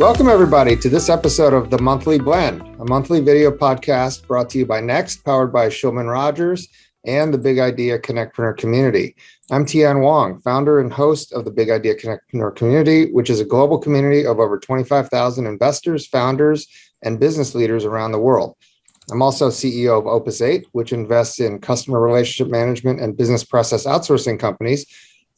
Welcome, everybody, to this episode of The Monthly Blend, a monthly video podcast brought to you by Next, powered by Shulman Rogers and the Big Idea Connectpreneur community. I'm Tien, Wong, founder and host of the Big Idea Connectpreneur community, which is a global community of over 25,000 investors, founders, and business leaders around the world. I'm also CEO of Opus 8, which invests in customer relationship management and business process outsourcing companies.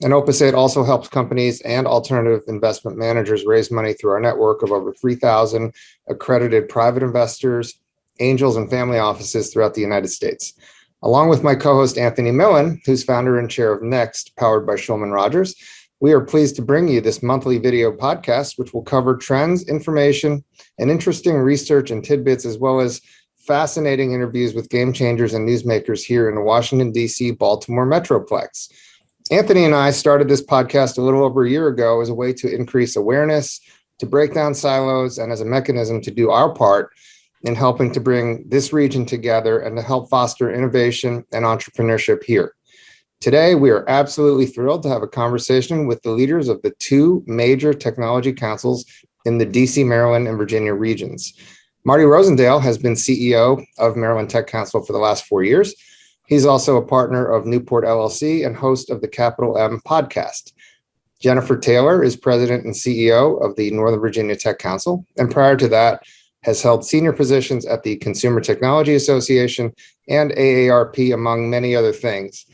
And Opus 8 also helps companies and alternative investment managers raise money through our network of over 3,000 accredited private investors, angels, and family offices throughout the United States. Along with my co-host, Anthony Millin, who's founder and chair of Next, powered by Shulman Rogers, we are pleased to bring you this monthly video podcast, which will cover trends, information, and interesting research and tidbits, as well as fascinating interviews with game changers and newsmakers here in the Washington, D.C., Baltimore Metroplex. Anthony and I started this podcast a little over a year ago as a way to increase awareness, to break down silos, and as a mechanism to do our part in helping to bring this region together and to help foster innovation and entrepreneurship here. Today, we are absolutely thrilled to have a conversation with the leaders of the two major technology councils in the DC, Maryland, and Virginia regions. Marty Rosendale has been CEO of Maryland Tech Council for the last 4 years. He's also a partner of Newport LLC and host of the Capital M podcast. Jennifer Taylor is president and CEO of the Northern Virginia Tech Council, and prior to that, has held senior positions at the Consumer Technology Association and AARP, among many other things.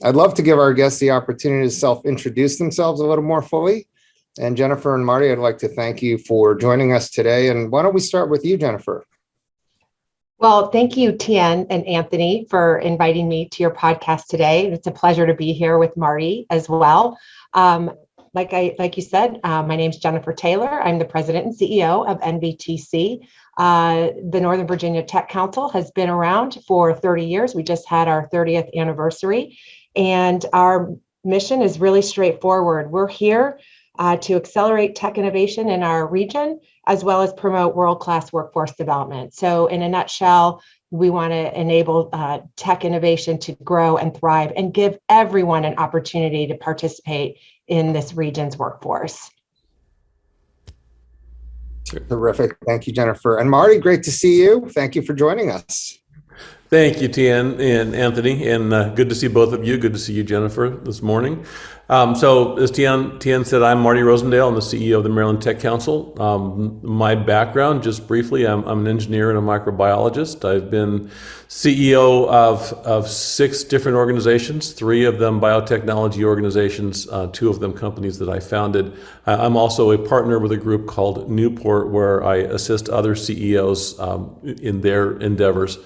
I'd love to give our guests the opportunity to self-introduce themselves a little more fully. And Jennifer and Marty, I'd like to thank you for joining us today. And why don't we start with you, Jennifer? Well, thank you, Tien and Anthony, for inviting me to your podcast today. It's a pleasure to be here with Marty as well. Like you said, my name is Jennifer Taylor. I'm the president and CEO of NVTC. The Northern Virginia Tech Council has been around for 30 years. We just had our 30th anniversary, and our mission is really straightforward. We're here to accelerate tech innovation in our region, as well as promote world-class workforce development. So in a nutshell, we want to enable tech innovation to grow and thrive and give everyone an opportunity to participate in this region's workforce. Terrific. Thank you, Jennifer. And Marty, great to see you. Thank you for joining us. Thank you, Tien and Anthony, and good to see both of you. Good to see you, Jennifer, this morning. So as Tien said, I'm Marty Rosendale. I'm the CEO of the Maryland Tech Council. My background, just briefly, I'm an engineer and a microbiologist. I've been CEO of 6 different organizations, 3 of them biotechnology organizations, 2 of them companies that I founded. I'm also a partner with a group called Newport, where I assist other CEOs in their endeavors.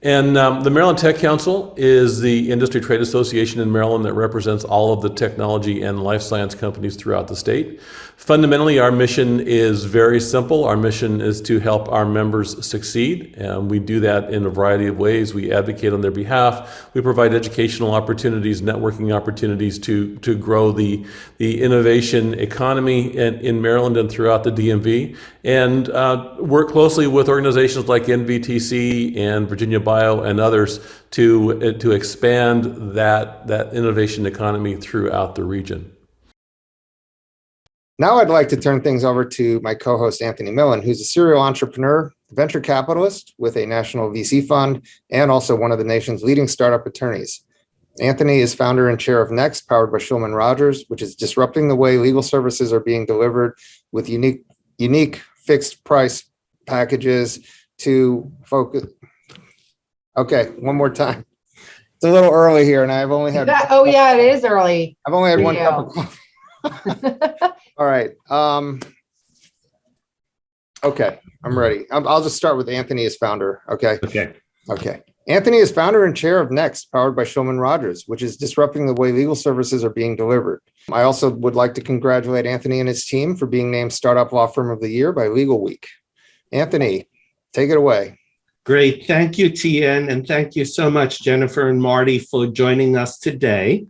And the Maryland Tech Council is the industry trade association in Maryland that represents all of the technology and life science companies throughout the state. Fundamentally, our mission is very simple. Our mission is to help our members succeed, and we do that in a variety of ways. We advocate on their behalf. We provide educational opportunities, networking opportunities to grow the innovation economy in Maryland and throughout the DMV, and work closely with organizations like NVTC and Virginia Bio and others to expand that innovation economy throughout the region. Now I'd like to turn things over to my co-host, Anthony Millin, who's a serial entrepreneur, venture capitalist with a national VC fund, and also one of the nation's leading startup attorneys. Anthony is founder and chair of Next, powered by Shulman Rogers, which is disrupting the way legal services are being delivered with unique fixed price packages to focus. Okay, one more time. It's a little early here, and I've only had. Oh yeah, it is early. I've only had one cup of coffee. All right. Okay, I'm ready. I'll just start with Anthony as founder. Okay. Anthony is founder and chair of Next, powered by Shulman Rogers, which is disrupting the way legal services are being delivered. I also would like to congratulate Anthony and his team for being named Startup Law Firm of the Year by Legal Week. Anthony, take it away. Great. Thank you, Tien, and thank you so much, Jennifer and Marty, for joining us today.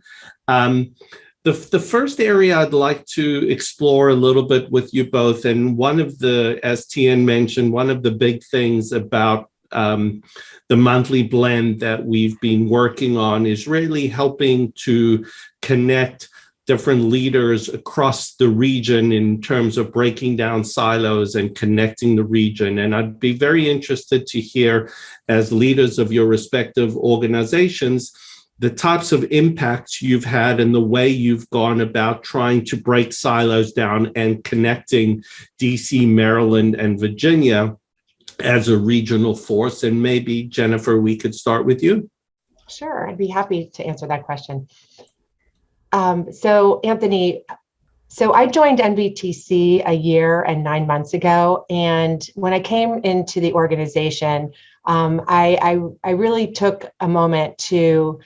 The first area I'd like to explore a little bit with you both, and one of the, as Tien mentioned, one of the big things about the monthly blend that we've been working on is really helping to connect different leaders across the region in terms of breaking down silos and connecting the region. And I'd be very interested to hear, as leaders of your respective organizations, the types of impacts you've had and the way you've gone about trying to break silos down and connecting DC, Maryland, and Virginia as a regional force. And maybe, Jennifer, we could start with you. Sure, I'd be happy to answer that question. So Anthony, I joined NBTC a year and 9 months ago. And when I came into the organization, I really took a moment to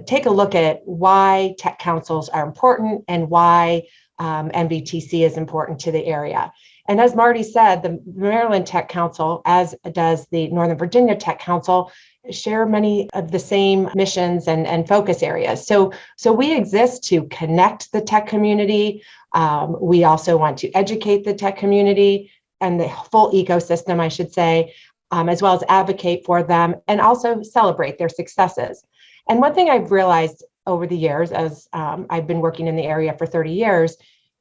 take a look at why tech councils are important and why NBTC is important to the area. And as Marty said, the Maryland Tech Council, as does the Northern Virginia Tech Council, share many of the same missions and focus areas. So we exist to connect the tech community. We also want to educate the tech community and the full ecosystem, I should say, as well as advocate for them and also celebrate their successes. And one thing I've realized over the years, as I've been working in the area for 30 years,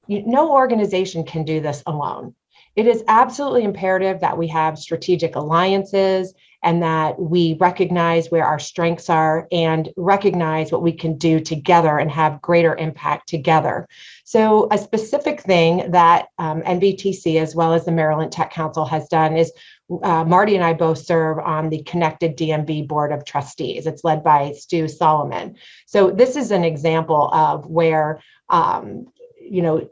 no organization can do this alone. It is absolutely imperative that we have strategic alliances and that we recognize where our strengths are and recognize what we can do together and have greater impact together. So a specific thing that NBTC as well as the Maryland Tech Council has done is Marty and I both serve on the Connected DMV Board of Trustees. It's led by Stu Solomon. So this is an example of where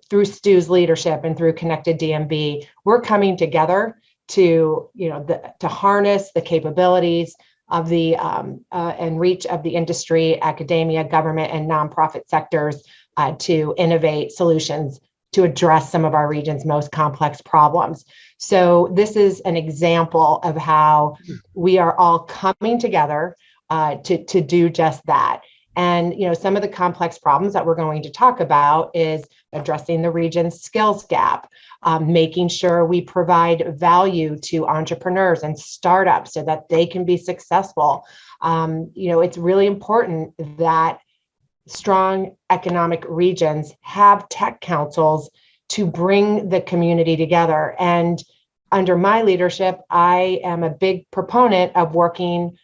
through Stu's leadership and through Connected DMV, we're coming together to harness the capabilities of the and reach of the industry, academia, government, and nonprofit sectors to innovate solutions to address some of our region's most complex problems. So this is an example of how we are all coming together to do just that. And some of the complex problems that we're going to talk about is addressing the region's skills gap, making sure we provide value to entrepreneurs and startups so that they can be successful. It's really important that strong economic regions have tech councils to bring the community together. And under my leadership, I am a big proponent of working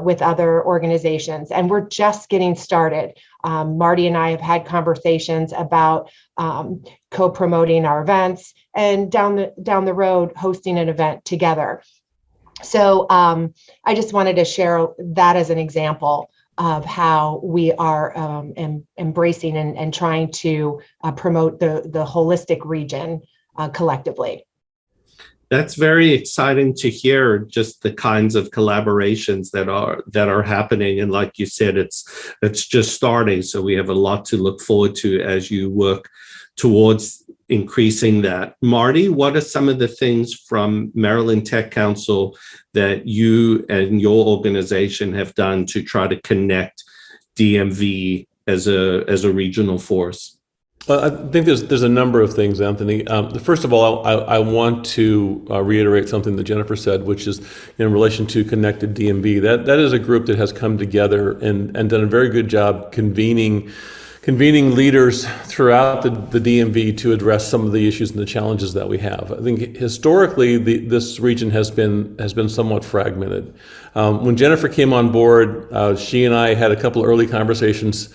with other organizations, and we're just getting started. Marty and I have had conversations about co-promoting our events and down the road hosting an event together. So I just wanted to share that as an example of how we are embracing and trying to promote the holistic region collectively. That's very exciting to hear, just the kinds of collaborations that are happening. And like you said, it's just starting. So we have a lot to look forward to as you work towards increasing that. Marty, what are some of the things from Maryland Tech Council that you and your organization have done to try to connect DMV as a regional force? I think there's a number of things, Anthony. First of all, I want to reiterate something that Jennifer said, which is in relation to Connected DMV. That is a group that has come together and done a very good job convening leaders throughout the DMV to address some of the issues and the challenges that we have. I think historically this region has been somewhat fragmented. When Jennifer came on board, she and I had a couple early conversations.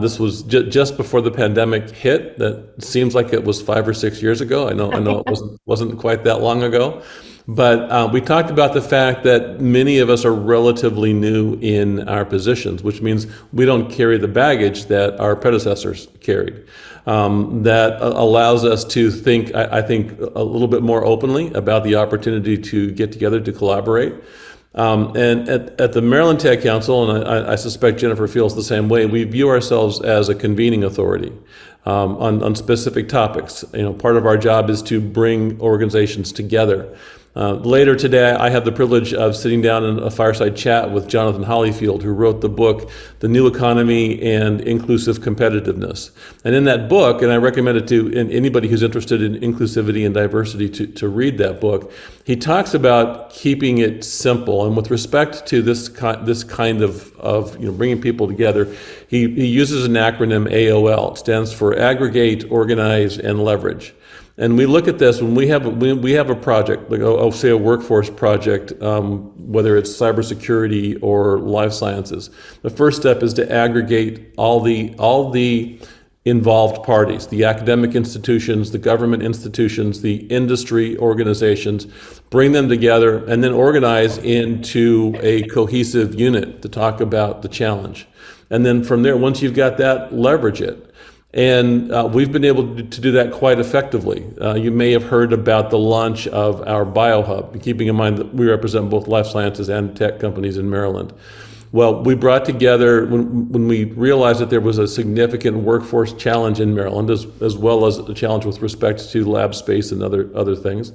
This was just before the pandemic hit. That seems like it was 5 or 6 years ago. I know it wasn't quite that long ago. But we talked about the fact that many of us are relatively new in our positions, which means we don't carry the baggage that our predecessors carried. That allows us to think, I think, a little bit more openly about the opportunity to get together to collaborate. And at the Maryland Tech Council, and I suspect Jennifer feels the same way, we view ourselves as a convening authority on specific topics. Part of our job is to bring organizations together. Later today, I have the privilege of sitting down in a fireside chat with Jonathan Hollyfield, who wrote the book, The New Economy and Inclusive Competitiveness. And in that book, and I recommend it to anybody who's interested in inclusivity and diversity to read that book, he talks about keeping it simple. And with respect to this kind of bringing people together, he uses an acronym AOL. It stands for Aggregate, Organize, and Leverage. And we look at this when we have a project, like say a workforce project, whether it's cybersecurity or life sciences. The first step is to aggregate all the involved parties, the academic institutions, the government institutions, the industry organizations, bring them together and then organize into a cohesive unit to talk about the challenge. And then from there, once you've got that, leverage it. And we've been able to do that quite effectively. You may have heard about the launch of our BioHub, keeping in mind that we represent both life sciences and tech companies in Maryland. Well, we brought together, when we realized that there was a significant workforce challenge in Maryland, as well as a challenge with respect to lab space and other things,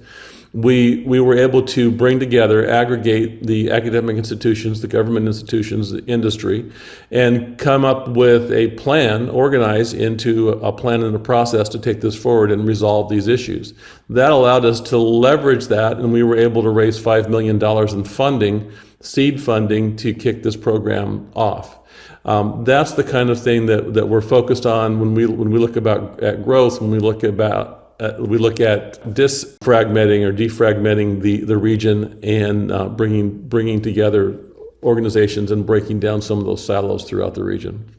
we were able to bring together, aggregate the academic institutions, the government institutions, the industry, and come up with a plan, organize into a plan and a process to take this forward and resolve these issues. That allowed us to leverage that, and we were able to raise $5 million in funding, seed funding, to kick this program off. That's the kind of thing that we're focused on when we look at growth, when we look at disfragmenting or defragmenting the region and bringing together organizations and breaking down some of those silos throughout the region.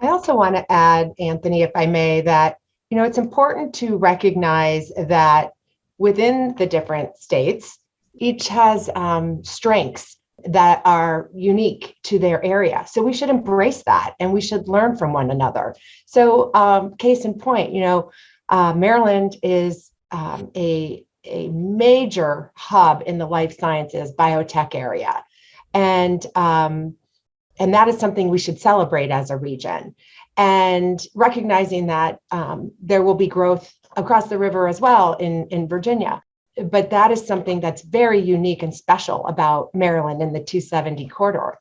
I also want to add, Anthony, if I may, that it's important to recognize that within the different states, each has strengths that are unique to their area. So we should embrace that and we should learn from one another. So case in point, Maryland is a major hub in the life sciences biotech area. And that is something we should celebrate as a region. And recognizing that there will be growth across the river as well in Virginia. But that is something that's very unique and special about Maryland in the 270 corridor.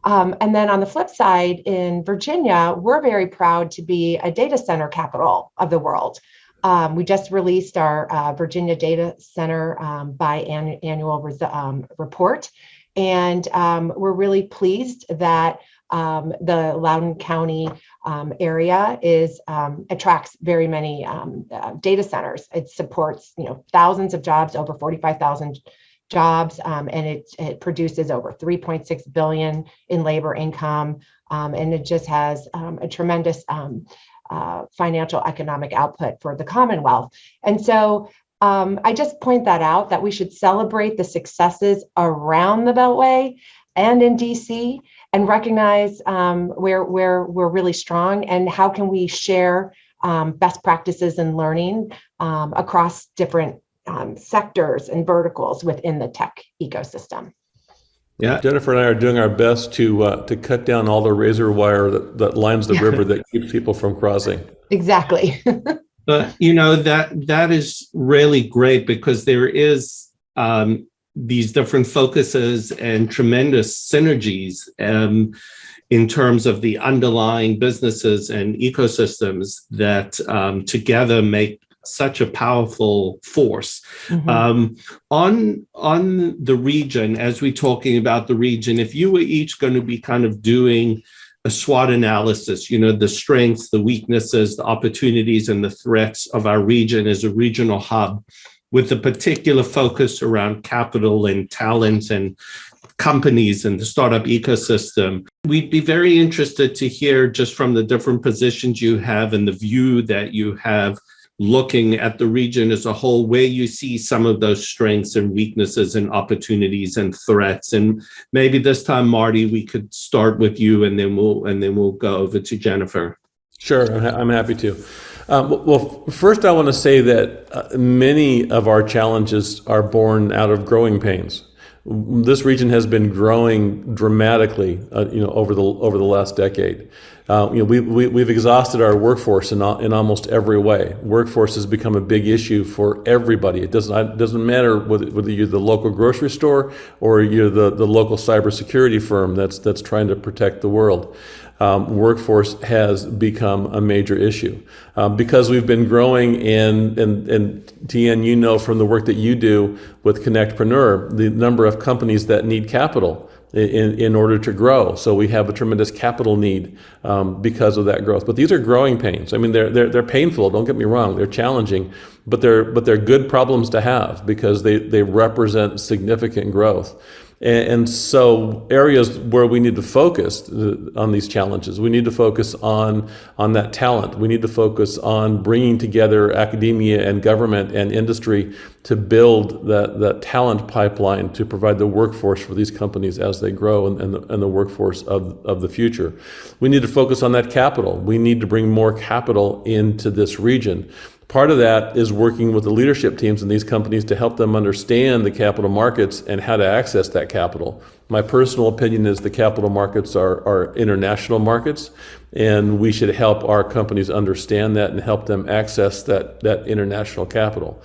And then on the flip side, in Virginia, we're very proud to be a data center capital of the world. We just released our Virginia Data Center biannual report. And we're really pleased that the Loudoun County area attracts very many data centers. It supports thousands of jobs, over 45,000 jobs, and it produces over 3.6 billion in labor income, and it just has a tremendous financial economic output for the Commonwealth. And so I just point that out, that we should celebrate the successes around the Beltway and in DC, and recognize where we're really strong and how can we share best practices and learning across different sectors and verticals within the tech ecosystem. Yeah, Jennifer and I are doing our best to cut down all the razor wire that lines the river that keeps people from crossing. Exactly. But that is really great, because there is these different focuses and tremendous synergies in terms of the underlying businesses and ecosystems that together make such a powerful force. Mm-hmm. On the region, as we're talking about the region, if you were each going to be kind of doing a SWOT analysis, the strengths, the weaknesses, the opportunities, and the threats of our region as a regional hub, with a particular focus around capital and talent and companies and the startup ecosystem. We'd be very interested to hear, just from the different positions you have and the view that you have looking at the region as a whole, where you see some of those strengths and weaknesses and opportunities and threats. And maybe this time, Marty, we could start with you, and then we'll go over to Jennifer. Sure, I'm happy to. Well, first I want to say that many of our challenges are born out of growing pains. This region has been growing dramatically, over the last decade. We've exhausted our workforce in almost every way. Workforce has become a big issue for everybody. It doesn't matter whether you're the local grocery store or you're the local cybersecurity firm that's trying to protect the world. Workforce has become a major issue because we've been growing, and Tien, you know from the work that you do with Connectpreneur, the number of companies that need capital in order to grow. So we have a tremendous capital need because of that growth. But these are growing pains. I mean, they're painful. Don't get me wrong. They're challenging, but they're good problems to have because they represent significant growth. And so areas where we need to focus on these challenges, we need to focus on that talent. We need to focus on bringing together academia and government and industry to build that talent pipeline to provide the workforce for these companies as they grow and the workforce of the future. We need to focus on that capital. We need to bring more capital into this region. Part of that is working with the leadership teams in these companies to help them understand the capital markets and how to access that capital. My personal opinion is the capital markets are international markets, and we should help our companies understand that and help them access that international capital.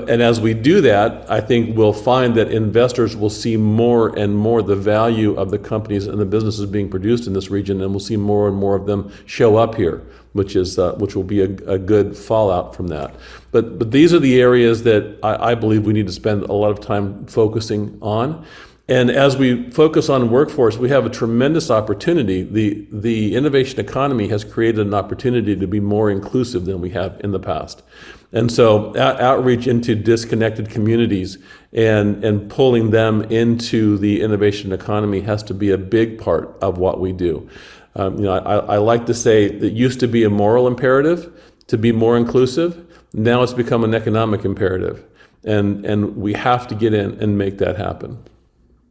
And as we do that, I think we'll find that investors will see more and more the value of the companies and the businesses being produced in this region, and we'll see more and more of them show up here, which will be a good fallout from that. But these are the areas that I believe we need to spend a lot of time focusing on. And as we focus on workforce, we have a tremendous opportunity. The innovation economy has created an opportunity to be more inclusive than we have in the past. And so outreach into disconnected communities and pulling them into the innovation economy has to be a big part of what we do. I like to say that it used to be a moral imperative to be more inclusive. Now it's become an economic imperative. And we have to get in and make that happen.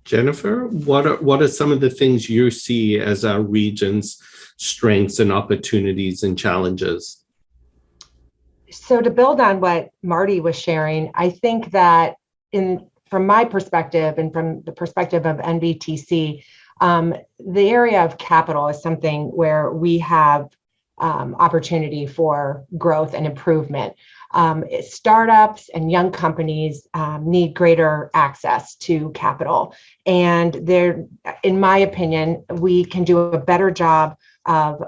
Jennifer, what are some of the things you see as our region's strengths and opportunities and challenges? So to build on what Marty was sharing, I think that from my perspective and from the perspective of NVTC, the area of capital is something where we have opportunity for growth and improvement. Startups and young companies need greater access to capital. And in my opinion, we can do a better job of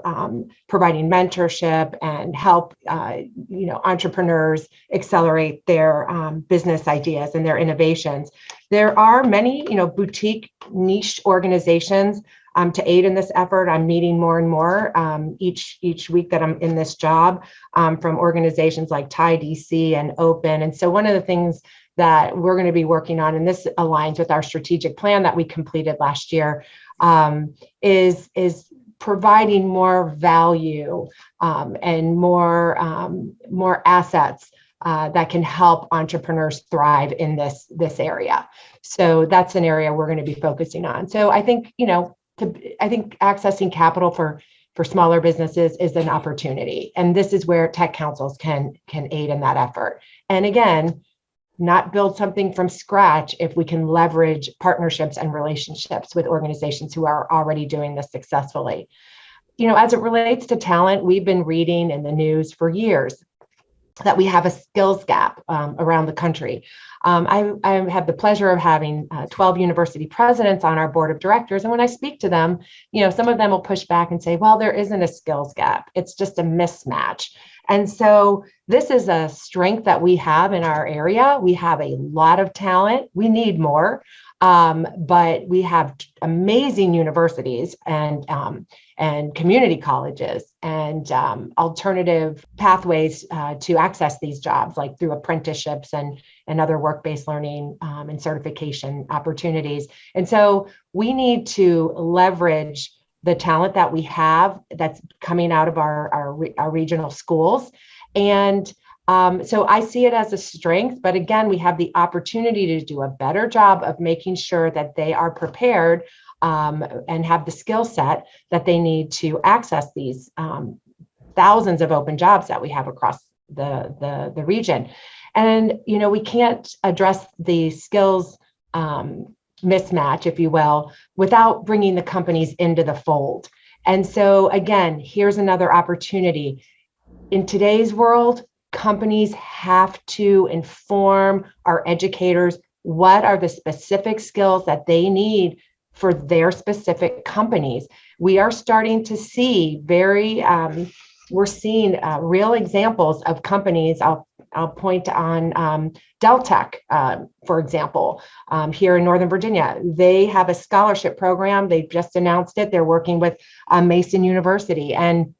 providing mentorship and help entrepreneurs accelerate their business ideas and their innovations. There are many boutique niche organizations to aid in this effort. I'm meeting more and more each week that I'm in this job from organizations like TIE DC and Open. And so one of the things that we're going to be working on, and this aligns with our strategic plan that we completed last year, is providing more value and more assets that can help entrepreneurs thrive in this area. So that's an area we're going to be focusing on. So I think accessing capital for smaller businesses is an opportunity, and this is where tech councils can aid in that effort. And again, not build something from scratch if we can leverage partnerships and relationships with organizations who are already doing this successfully. As it relates to talent, we've been reading in the news for years that we have a skills gap around the country. I have the pleasure of having 12 university presidents on our board of directors. And when I speak to them, some of them will push back and say, well, there isn't a skills gap. It's just a mismatch. And so this is a strength that we have in our area. We have a lot of talent. We need more, but we have amazing universities and community colleges and alternative pathways to access these jobs, like through apprenticeships and other work-based learning and certification opportunities. And so we need to leverage the talent that we have that's coming out of our regional schools. And so I see it as a strength, but again, we have the opportunity to do a better job of making sure that they are prepared and have the skill set that they need to access these thousands of open jobs that we have across the region. And, we can't address the skills mismatch, if you will, without bringing the companies into the fold. And so again, here's another opportunity. In today's world, companies have to inform our educators what are the specific skills that they need for their specific companies. We are starting to see we're seeing real examples of companies. I'll point on Deltec, for example, here in Northern Virginia. They have a scholarship program. They've just announced it. They're working with Mason University, and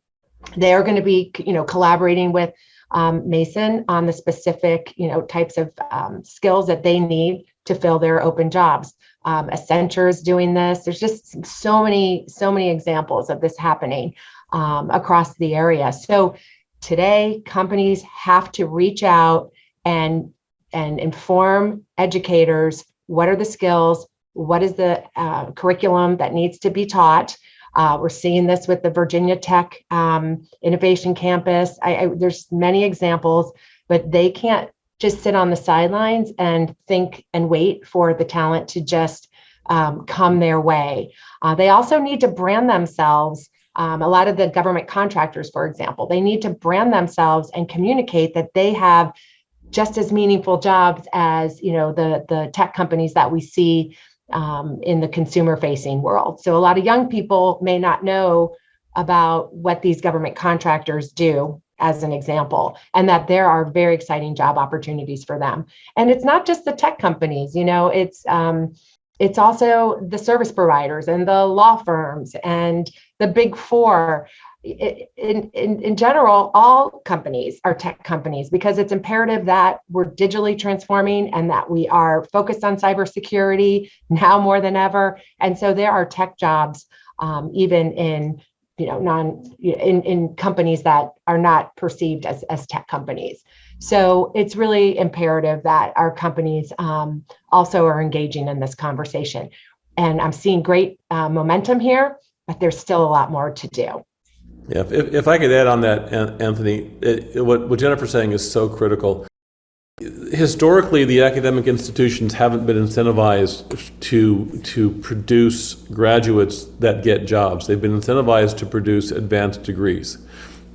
they're going to be, collaborating with Mason on the specific, types of skills that they need to fill their open jobs. Accenture is doing this. There's just so many examples of this happening across the area. So today, companies have to reach out and inform educators what are the skills, what is the curriculum that needs to be taught. We're seeing this with the Virginia Tech Innovation Campus. There's many examples, but they can't just sit on the sidelines and think and wait for the talent to just come their way. They also need to brand themselves. A lot of the government contractors, for example, they need to brand themselves and communicate that they have just as meaningful jobs as, the tech companies that we see in the consumer-facing world. So a lot of young people may not know about what these government contractors do, as an example, and that there are very exciting job opportunities for them. And it's not just the tech companies, it's also the service providers and the law firms and the big four. In general, all companies are tech companies, because it's imperative that we're digitally transforming and that we are focused on cybersecurity now more than ever. And so there are tech jobs, even in in companies that are not perceived as tech companies. So it's really imperative that our companies also are engaging in this conversation. And I'm seeing great momentum here, but there's still a lot more to do. Yeah, if I could add on that, Anthony, what Jennifer's saying is so critical. Historically, the academic institutions haven't been incentivized to produce graduates that get jobs. They've been incentivized to produce advanced degrees.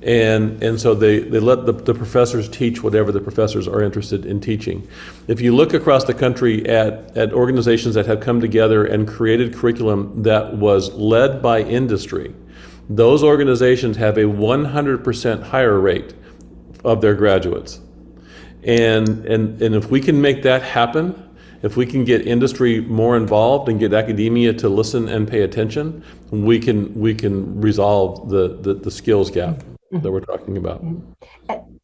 And so they let the professors teach whatever the professors are interested in teaching. If you look across the country at organizations that have come together and created curriculum that was led by industry, those organizations have a 100% higher rate of their graduates. And if we can make that happen, if we can get industry more involved and get academia to listen and pay attention, we can resolve the skills gap that we're talking about.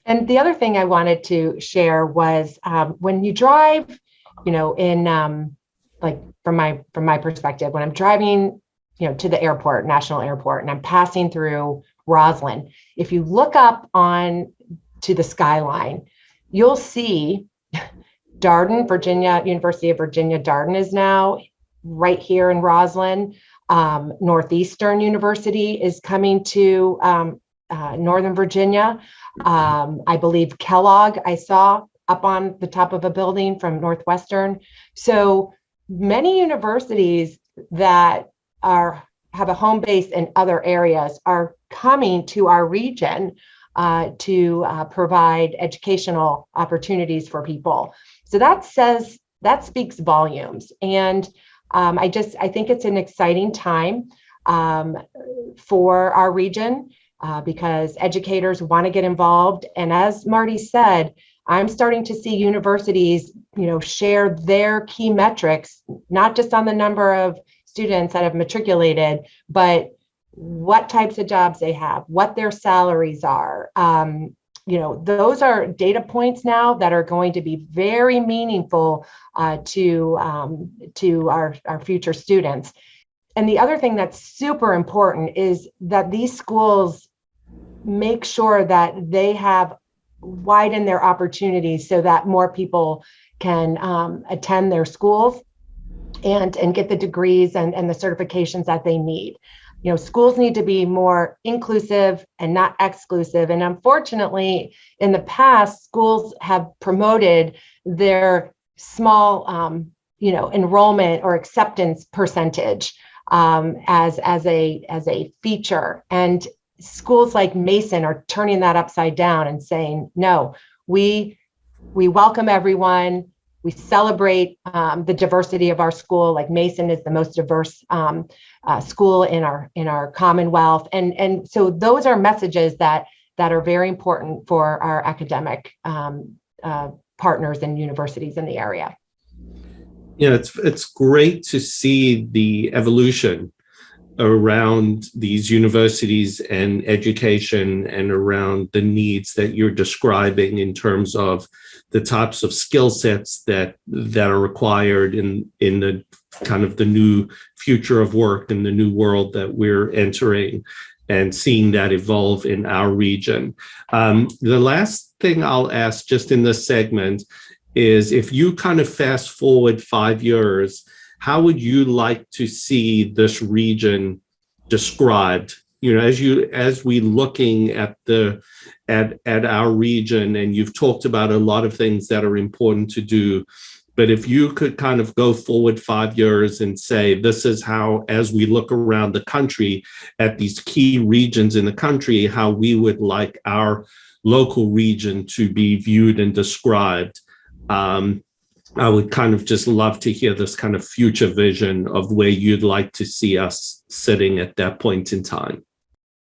And the other thing I wanted to share was when you drive, in like from my perspective, when I'm driving, to the airport, National Airport, and I'm passing through Roslyn, if you look up on to the skyline, you'll see Darden, Virginia, University of Virginia, Darden is now right here in Roslyn. Northeastern University is coming to Northern Virginia. I believe Kellogg, I saw up on the top of a building from Northwestern. So many universities that have a home base in other areas are coming to our region to provide educational opportunities for people. So that speaks volumes. And I think it's an exciting time for our region because educators want to get involved. And as Marty said, I'm starting to see universities, share their key metrics, not just on the number of students that have matriculated, but what types of jobs they have, what their salaries are. Those are data points now that are going to be very meaningful to our future students. And the other thing that's super important is that these schools make sure that they have widened their opportunities so that more people can attend their schools and get the degrees and the certifications that they need. Schools need to be more inclusive and not exclusive. And unfortunately, in the past, schools have promoted their small, enrollment or acceptance percentage as a feature. And schools like Mason are turning that upside down and saying, no, we welcome everyone. We celebrate the diversity of our school. Like Mason is the most diverse school in our Commonwealth, and so those are messages that are very important for our academic partners and universities in the area. Yeah, it's great to see the evolution around these universities and education, and around the needs that you're describing in terms of the types of skill sets that are required in the kind of the new future of work and the new world that we're entering, and seeing that evolve in our region. The last thing I'll ask just in this segment is, if you kind of fast forward 5 years, how would you like to see this region described? You know, as we looking at our region, and you've talked about a lot of things that are important to do, but if you could kind of go forward 5 years and say, this is how, as we look around the country at these key regions in the country, how we would like our local region to be viewed and described. I would kind of just love to hear this kind of future vision of where you'd like to see us sitting at that point in time.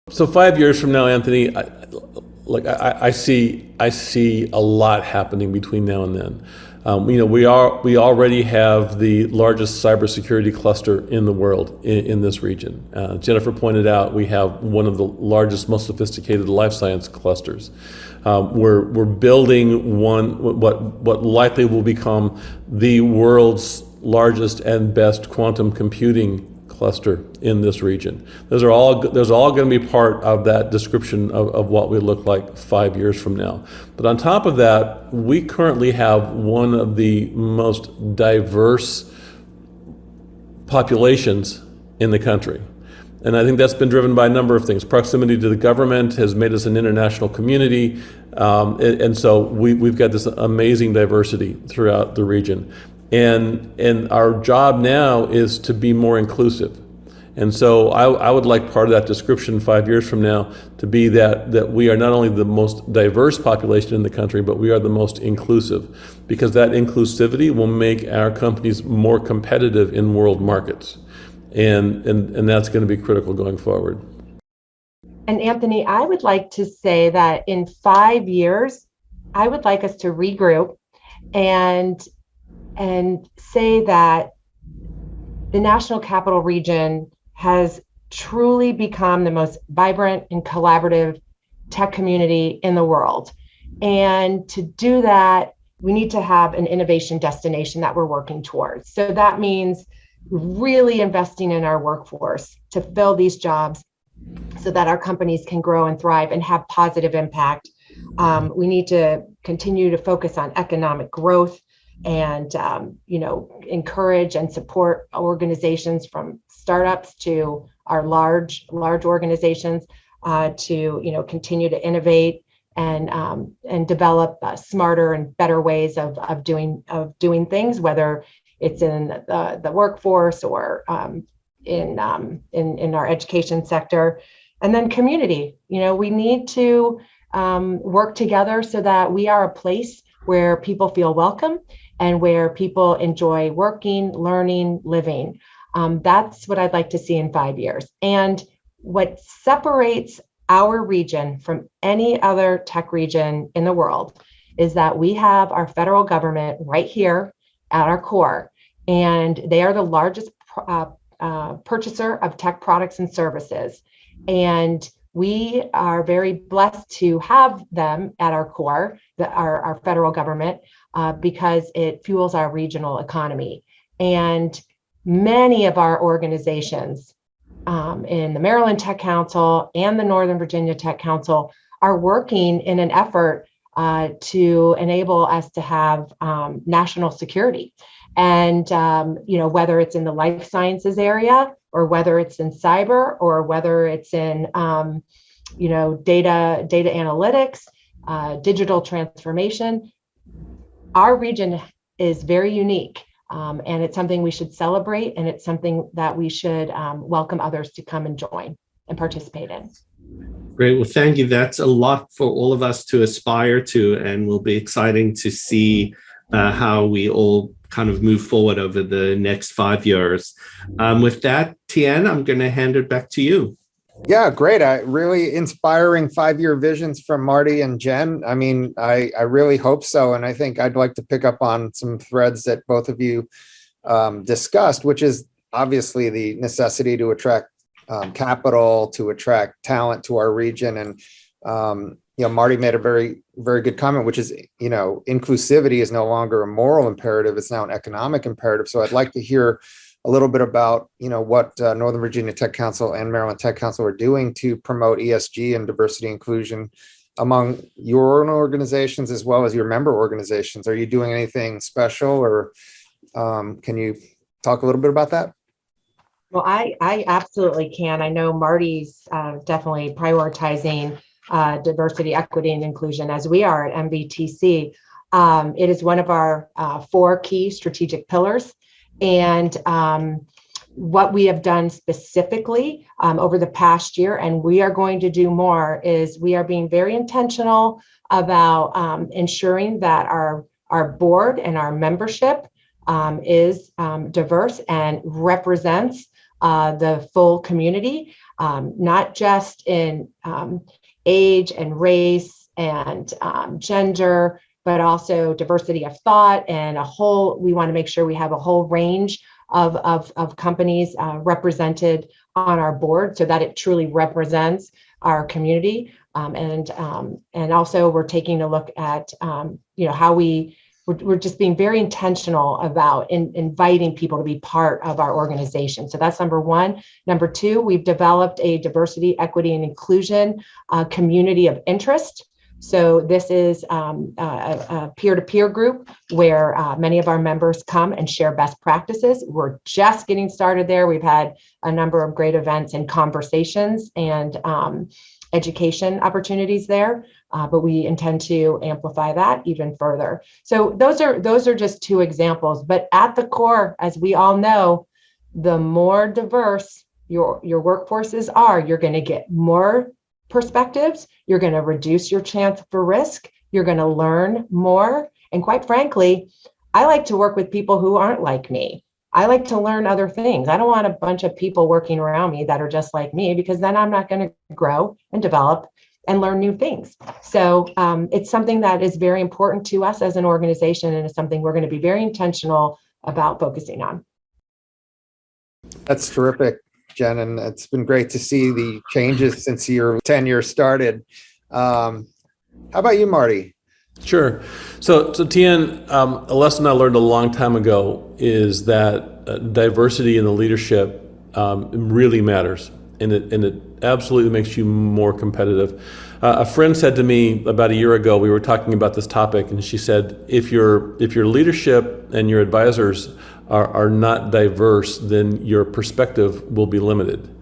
So 5 years from now, Anthony, I see a lot happening between now and then. We already have the largest cybersecurity cluster in the world in this region. Jennifer pointed out we have one of the largest, most sophisticated life science clusters. We're building what likely will become the world's largest and best quantum computing cluster in this region. Those are all going to be part of that description of what we look like 5 years from now. But on top of that, we currently have one of the most diverse populations in the country. And I think that's been driven by a number of things. Proximity to the government has made us an international community. And so we've got this amazing diversity throughout the region. And our job now is to be more inclusive. And so I would like part of that description 5 years from now to be that we are not only the most diverse population in the country, but we are the most inclusive, because that inclusivity will make our companies more competitive in world markets. And that's going to be critical going forward. And Anthony, I would like to say that in 5 years, I would like us to regroup and say that the National Capital Region has truly become the most vibrant and collaborative tech community in the world. And to do that, we need to have an innovation destination that we're working towards. So that means really investing in our workforce to fill these jobs so that our companies can grow and thrive and have positive impact. We need to continue to focus on economic growth and encourage and support organizations from startups to our large organizations to continue to innovate and develop smarter and better ways of doing things, whether it's in the workforce or in our education sector. And then community, we need to work together so that we are a place where people feel welcome and where people enjoy working, learning, living. That's what I'd like to see in 5 years. And what separates our region from any other tech region in the world is that we have our federal government right here at our core, and they are the largest purchaser of tech products and services. And we are very blessed to have them at our core, our federal government, because it fuels our regional economy. And many of our organizations in the Maryland Tech Council and the Northern Virginia Tech Council are working in an effort to enable us to have national security. And whether it's in the life sciences area, or whether it's in cyber, or whether it's in data analytics, digital transformation, our region is very unique. And it's something we should celebrate, and it's something that we should welcome others to come and join and participate in. Great. Well, thank you. That's a lot for all of us to aspire to, and will be exciting to see how we all kind of move forward over the next 5 years. With that, Tien, I'm going to hand it back to you. Yeah, great. Really inspiring 5-year visions from Marty and Jen. I mean, I really hope so. And I think I'd like to pick up on some threads that both of you discussed, which is obviously the necessity to attract capital, to attract talent to our region. And, Marty made a very, very good comment, which is, inclusivity is no longer a moral imperative. It's now an economic imperative. So I'd like to hear a little bit about, what Northern Virginia Tech Council and Maryland Tech Council are doing to promote ESG and diversity inclusion among your own organizations as well as your member organizations. Are you doing anything special, or can you talk a little bit about that? Well, I absolutely can. I know Marty's definitely prioritizing diversity, equity, and inclusion, as we are at MVTC. It is one of our 4 key strategic pillars. And what we have done specifically over the past year, and we are going to do more, is we are being very intentional about ensuring that our board and our membership is diverse and represents the full community, not just in age and race and gender, but also diversity of thought and we want to make sure we have a whole range of companies represented on our board so that it truly represents our community. And also we're taking a look at, how we're just being very intentional about inviting people to be part of our organization. So that's number 1. Number 2, we've developed a diversity, equity, and inclusion community of interest. So this is a peer-to-peer group where many of our members come and share best practices. We're just getting started there. We've had a number of great events and conversations and education opportunities there, but we intend to amplify that even further. So those are just 2 examples. But at the core, as we all know, the more diverse your workforces are, you're going to get more perspectives, you're going to reduce your chance for risk, you're going to learn more. And quite frankly, I like to work with people who aren't like me. I like to learn other things. I don't want a bunch of people working around me that are just like me, because then I'm not going to grow and develop and learn new things. So it's something that is very important to us as an organization, and it's something we're going to be very intentional about focusing on. That's terrific, Jen, and it's been great to see the changes since your tenure started. How about you, Marty? Sure. So Tien, a lesson I learned a long time ago is that diversity in the leadership really matters, and it absolutely makes you more competitive. A friend said to me about a year ago, we were talking about this topic, and she said, if your leadership and your advisors are not diverse, then your perspective will be limited.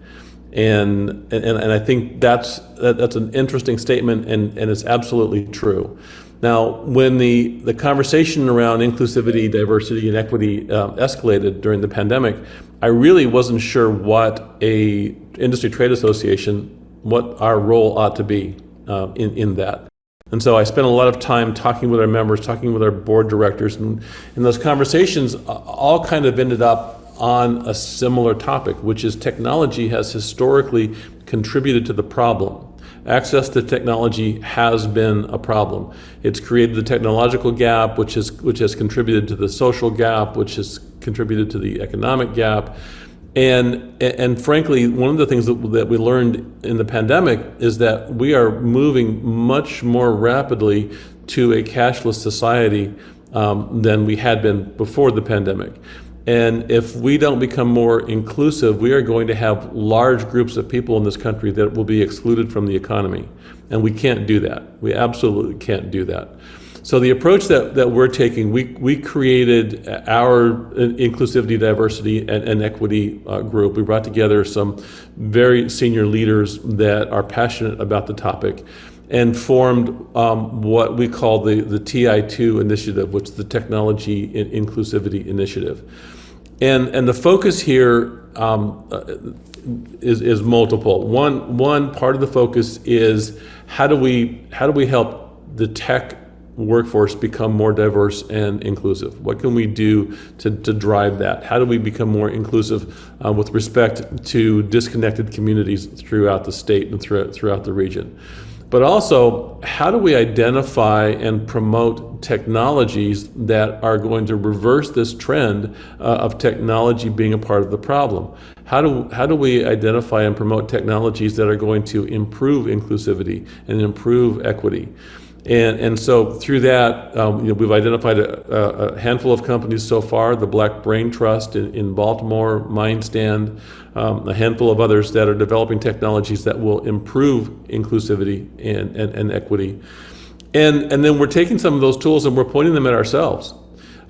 And I think that's an interesting statement, and it's absolutely true. Now, when the conversation around inclusivity, diversity, and equity escalated during the pandemic, I really wasn't sure what a industry trade association, what our role ought to be in that. And so I spent a lot of time talking with our members, talking with our board directors, and those conversations all kind of ended up on a similar topic, which is technology has historically contributed to the problem. Access to technology has been a problem. It's created the technological gap, which has contributed to the social gap, which has contributed to the economic gap. And frankly, one of the things that we learned in the pandemic is that we are moving much more rapidly to a cashless society than we had been before the pandemic. And if we don't become more inclusive, we are going to have large groups of people in this country that will be excluded from the economy. And we can't do that. We absolutely can't do that. So the approach that we're taking, we created our inclusivity, diversity, and equity group. We brought together some very senior leaders that are passionate about the topic. and formed what we call the TI2 initiative, which is the Technology Inclusivity Initiative. And the focus here is multiple. One part of the focus is how do we help the tech workforce become more diverse and inclusive? What can we do to drive that? How do we become more inclusive with respect to disconnected communities throughout the state and throughout the region? But also, how do we identify and promote technologies that are going to reverse this trend of technology being a part of the problem? How do we identify and promote technologies that are going to improve inclusivity and improve equity? And so through that, we've identified a handful of companies so far, the Black Brain Trust in Baltimore, Mindstand, a handful of others that are developing technologies that will improve inclusivity and equity. And then we're taking some of those tools and we're pointing them at ourselves.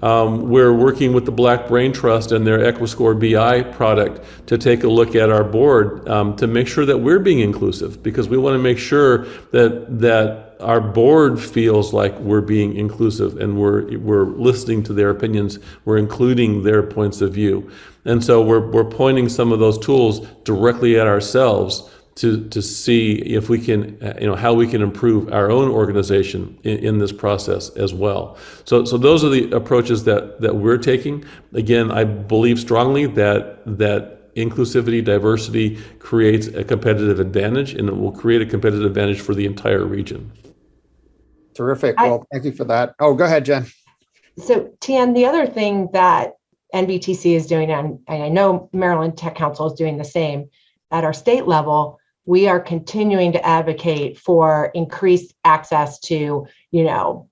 We're working with the Black Brain Trust and their EquiScore BI product to take a look at our board to make sure that we're being inclusive, because we want to make sure that our board feels like we're being inclusive and we're listening to their opinions, we're including their points of view. And so we're pointing some of those tools directly at ourselves to see if we can, how we can improve our own organization in this process as well. So those are the approaches that we're taking. Again, I believe strongly that inclusivity, diversity creates a competitive advantage, and it will create a competitive advantage for the entire region. Terrific. Well, thank you for that. Oh, go ahead, Jen. So, Tien, the other thing that NBTC is doing, and I know Maryland Tech Council is doing the same, at our state level, we are continuing to advocate for increased access to, 5G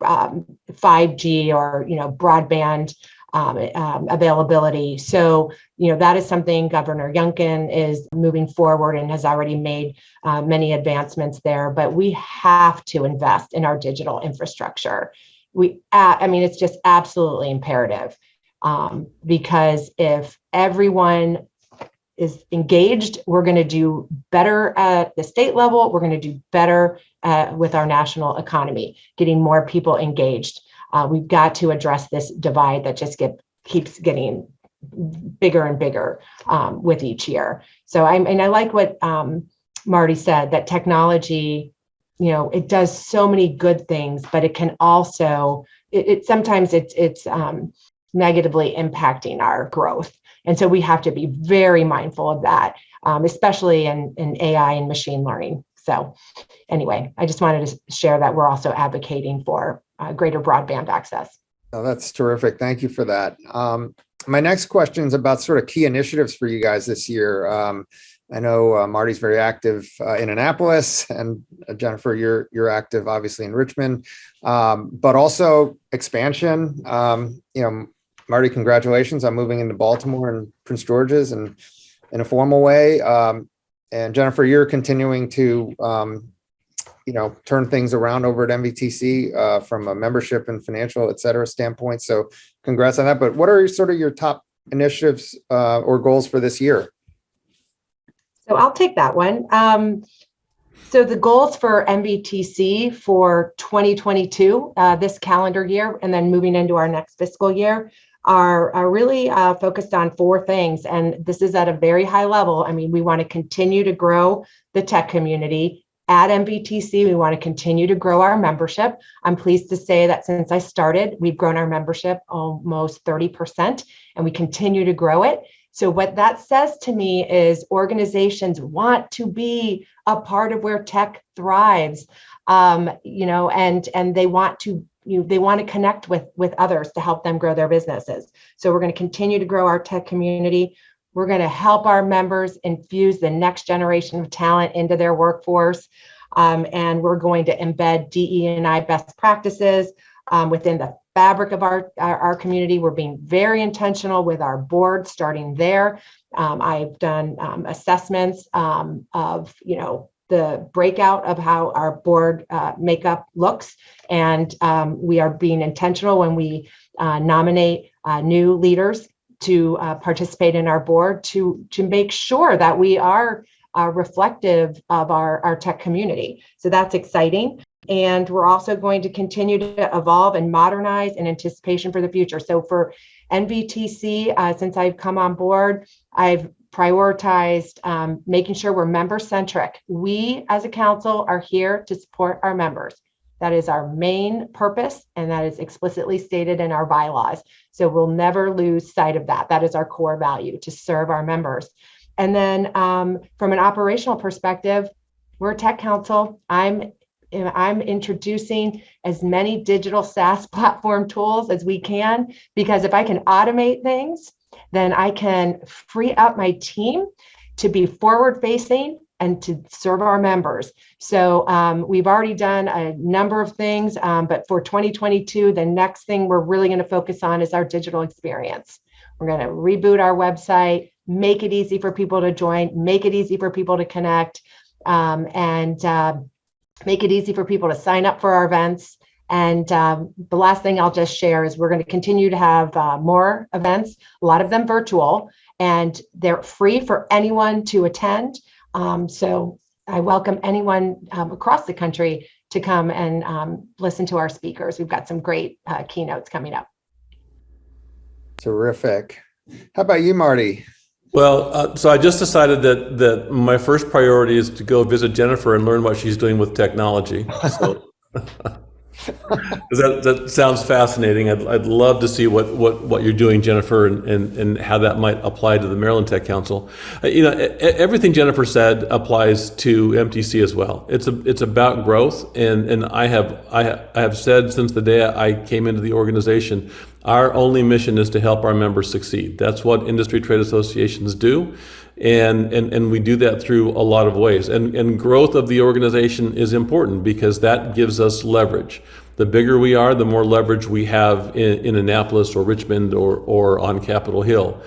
or, broadband availability. So, that is something Governor Youngkin is moving forward and has already made many advancements there. But we have to invest in our digital infrastructure. It's just absolutely imperative because if everyone is engaged, we're going to do better at the state level. We're going to do better with our national economy, getting more people engaged. We've got to address this divide that just keeps getting bigger and bigger with each year. So I like what Marty said, that technology, it does so many good things, but it can also, sometimes it's negatively impacting our growth. And so we have to be very mindful of that, especially in AI and machine learning. So anyway, I just wanted to share that we're also advocating for greater broadband access. Oh, that's terrific. Thank you for that. My next question is about sort of key initiatives for you guys this year. I know Marty's very active in Annapolis, and Jennifer, you're active obviously in Richmond, but also expansion. Marty, congratulations on moving into Baltimore and Prince George's and in a formal way. And Jennifer, you're continuing to, turn things around over at MVTC from a membership and financial, et cetera, standpoint. So congrats on that. But what are sort of your top initiatives or goals for this year? So I'll take that one. So the goals for MVTC for 2022, this calendar year, and then moving into our next fiscal year, are really focused on four things. And this is at a very high level. We want to continue to grow the tech community. At MVTC, we want to continue to grow our membership. I'm pleased to say that since I started, we've grown our membership almost 30%, and we continue to grow it. So what that says to me is organizations want to be a part of where tech thrives, and they want to connect with others to help them grow their businesses. So we're going to continue to grow our tech community. We're going to help our members infuse the next generation of talent into their workforce, and we're going to embed DE&I best practices within the fabric of our community. We're being very intentional with our board, starting there. I've done assessments of the breakout of how our board makeup looks, and we are being intentional when we nominate new leaders to participate in our board to make sure that we are reflective of our tech community. So that's exciting. And we're also going to continue to evolve and modernize in anticipation for the future. So for NVTC, since I've come on board, I've prioritized making sure we're member-centric. We as a council are here to support our members. That is our main purpose, and that is explicitly stated in our bylaws. So we'll never lose sight of that. That is our core value, to serve our members. And then from an operational perspective, we're a tech council. I'm introducing as many digital SaaS platform tools as we can, because if I can automate things, then I can free up my team to be forward facing and to serve our members. So we've already done a number of things, but for 2022, the next thing we're really going to focus on is our digital experience. We're going to reboot our website, make it easy for people to join, make it easy for people to connect, and make it easy for people to sign up for our events. And the last thing I'll just share is we're going to continue to have more events, a lot of them virtual, and they're free for anyone to attend. So I welcome anyone across the country to come and listen to our speakers. We've got some great keynotes coming up. Terrific. How about you, Marty? Well, so I just decided that my first priority is to go visit Jennifer and learn what she's doing with technology. So that sounds fascinating. I'd love to see what you're doing, Jennifer, and how that might apply to the Maryland Tech Council. Everything Jennifer said applies to MTC as well. It's about growth, and I have said since the day I came into the organization, our only mission is to help our members succeed. That's what industry trade associations do. And we do that through a lot of ways. And growth of the organization is important because that gives us leverage. The bigger we are, the more leverage we have in Annapolis or Richmond or on Capitol Hill.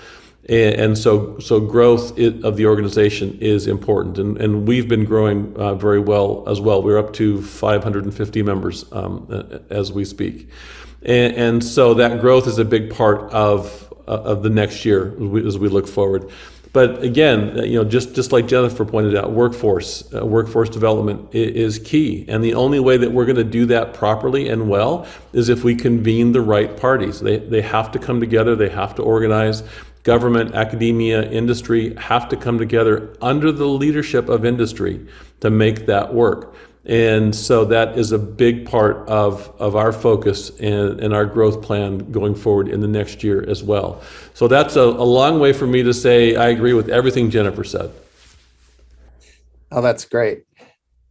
And so growth of the organization is important. And we've been growing very well as well. We're up to 550 members as we speak. And so that growth is a big part of the next year as we look forward. But again, just like Jennifer pointed out, workforce development is key. And the only way that we're going to do that properly and well is if we convene the right parties. They have to come together. They have to organize. Government, academia, industry have to come together under the leadership of industry to make that work. And so that is a big part of our focus and our growth plan going forward in the next year as well. So that's a long way for me to say I agree with everything Jennifer said. Oh, that's great.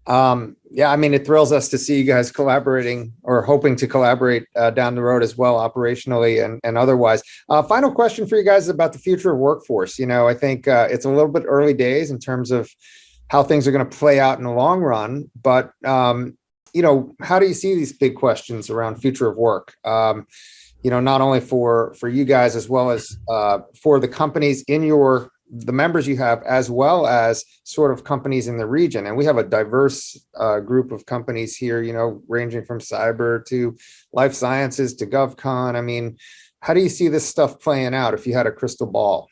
Yeah, I mean, it thrills us to see you guys collaborating or hoping to collaborate down the road as well, operationally and otherwise. Final question for you guys about the future of workforce. I think it's a little bit early days in terms of how things are going to play out in the long run. But, how do you see these big questions around future of work? Not only for you guys, as well as for the companies in the members you have, as well as sort of companies in the region. And we have a diverse group of companies here, ranging from cyber to life sciences to GovCon. I mean, how do you see this stuff playing out if you had a crystal ball?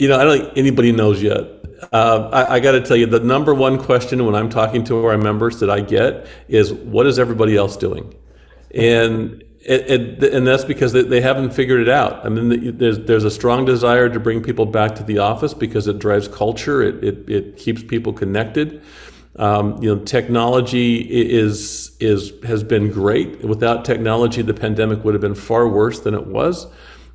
I don't think anybody knows yet. I got to tell you, the number one question when I'm talking to our members that I get is, what is everybody else doing? And that's because they haven't figured it out. I mean, there's a strong desire to bring people back to the office because it drives culture. It keeps people connected. Technology has been great. Without technology, the pandemic would have been far worse than it was.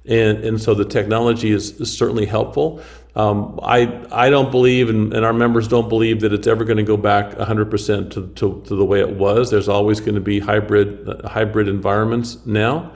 And so the technology is certainly helpful. I don't believe, and our members don't believe, that it's ever going to go back 100% to the way it was. There's always going to be hybrid environments now.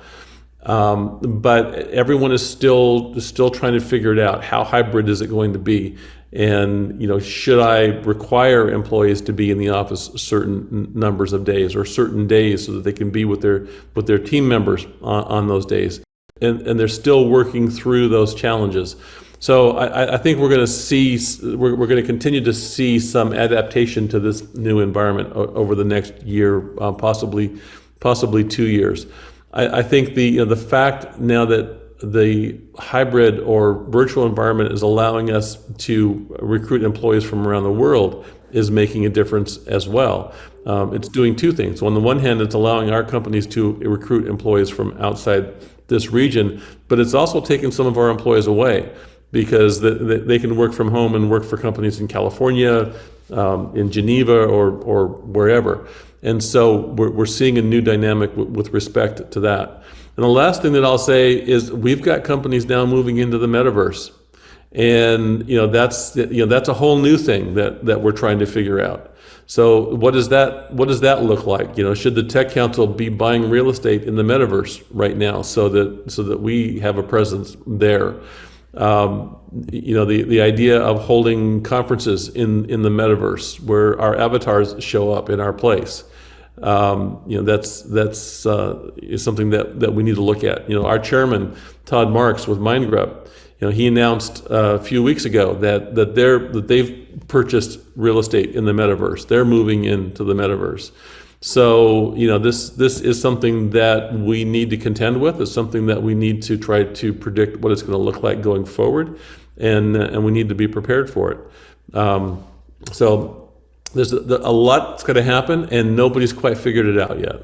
But everyone is still trying to figure it out. How hybrid is it going to be? And should I require employees to be in the office certain numbers of days or certain days so that they can be with their team members on those days? And they're still working through those challenges. So I think we're going to continue to see some adaptation to this new environment over the next year, possibly 2 years. I think the fact now that the hybrid or virtual environment is allowing us to recruit employees from around the world is making a difference as well. It's doing two things. On the one hand, it's allowing our companies to recruit employees from outside this region, but it's also taking some of our employees away because they can work from home and work for companies in California, in Geneva, or wherever. And so we're seeing a new dynamic with respect to that. And the last thing that I'll say is we've got companies now moving into the metaverse. And that's a whole new thing that we're trying to figure out. So what does that look like? Should the Tech Council be buying real estate in the metaverse right now so that we have a presence there? The idea of holding conferences in the metaverse where our avatars show up in our place. That's is something that we need to look at. Our chairman, Todd Marks with MindGrub, he announced a few weeks ago that they've purchased real estate in the metaverse. They're moving into the metaverse. So, this is something that we need to contend with. It's something that we need to try to predict what it's going to look like going forward, and we need to be prepared for it. So there's a lot that's going to happen, and nobody's quite figured it out yet.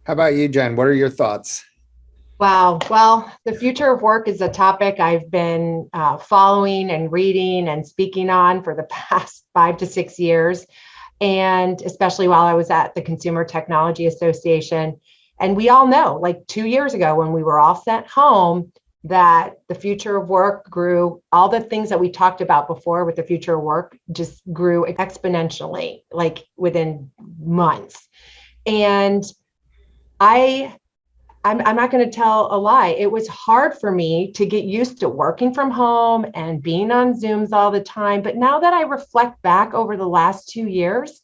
How about you, Jen? What are your thoughts? Wow. Well, the future of work is a topic I've been following and reading and speaking on for the past 5 to 6 years, and especially while I was at the Consumer Technology Association. And we all know, like 2 years ago when we were all sent home, that the future of work grew. All the things that we talked about before with the future of work just grew exponentially, like within months. And I'm not going to tell a lie. It was hard for me to get used to working from home and being on Zooms all the time. But now that I reflect back over the last 2 years,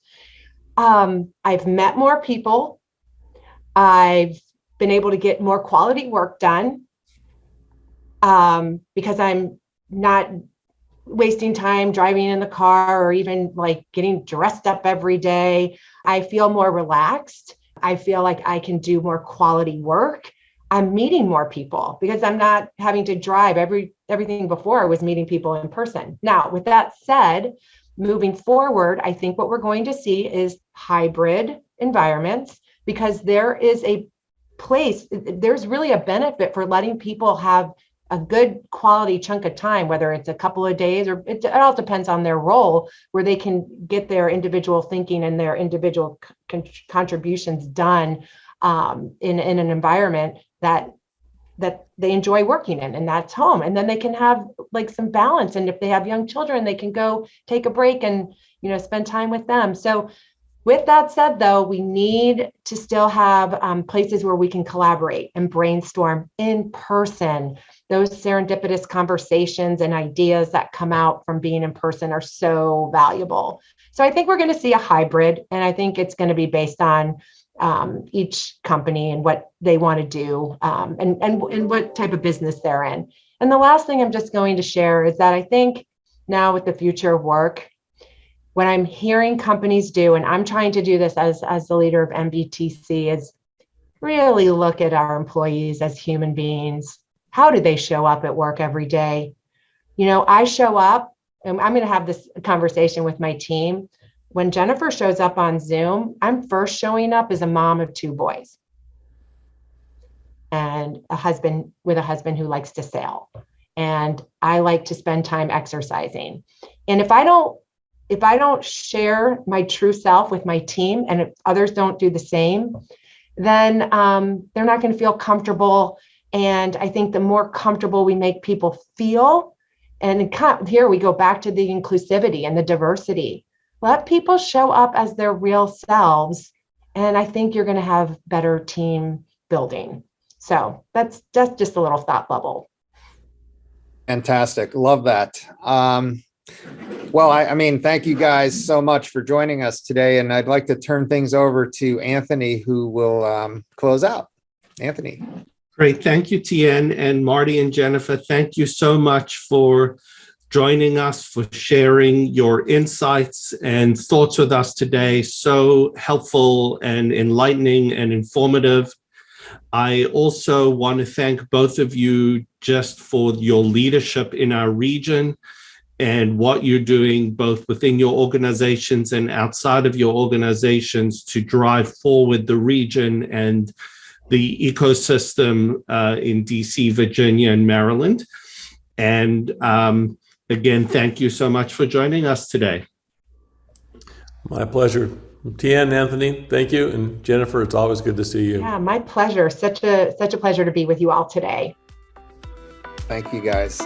I've met more people. I've been able to get more quality work done because I'm not wasting time driving in the car or even like getting dressed up every day. I feel more relaxed. I feel like I can do more quality work. I'm meeting more people because I'm not having to drive. Everything before was meeting people in person. Now, with that said, moving forward, I think what we're going to see is hybrid environments because there is a place, there's really a benefit for letting people have a good quality chunk of time, whether it's a couple of days or it all depends on their role, where they can get their individual thinking and their individual contributions done in an environment that they enjoy working in, and that's home. And then they can have like some balance. And if they have young children, they can go take a break and spend time with them. So with that said, though, we need to still have places where we can collaborate and brainstorm in person. Those serendipitous conversations and ideas that come out from being in person are so valuable. So I think we're going to see a hybrid, and I think it's going to be based on each company and what they want to do and what type of business they're in. And the last thing I'm just going to share is that I think now with the future of work, what I'm hearing companies do, and I'm trying to do this as the leader of MBTC, is really look at our employees as human beings. How do they show up at work every day? I show up, and I'm going to have this conversation with my team. When Jennifer shows up on Zoom, I'm first showing up as a mom of 2 boys and a husband who likes to sail. And I like to spend time exercising. And if I don't share my true self with my team, and if others don't do the same, then they're not going to feel comfortable. And I think the more comfortable we make people feel, and here we go back to the inclusivity and the diversity, let people show up as their real selves. And I think you're going to have better team building. So that's just a little thought bubble. Fantastic. Love that. Well, I mean, thank you guys so much for joining us today. And I'd like to turn things over to Anthony, who will close out. Anthony. Great. Thank you, Tien, and Marty and Jennifer. Thank you so much for joining us, for sharing your insights and thoughts with us today. So helpful and enlightening and informative. I also want to thank both of you just for your leadership in our region and what you're doing both within your organizations and outside of your organizations to drive forward the region and the ecosystem in DC, Virginia, and Maryland. And again, thank you so much for joining us today. My pleasure. Tien, Anthony, thank you. And Jennifer, it's always good to see you. Yeah, my pleasure. Such a pleasure to be with you all today. Thank you, guys.